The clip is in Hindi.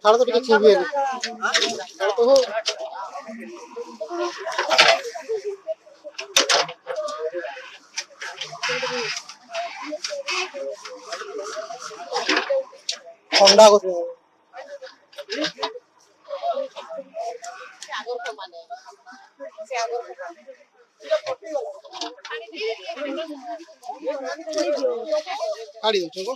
साढ़े तो टिके छीबी है तो हो होंडा को गाड़ी दो को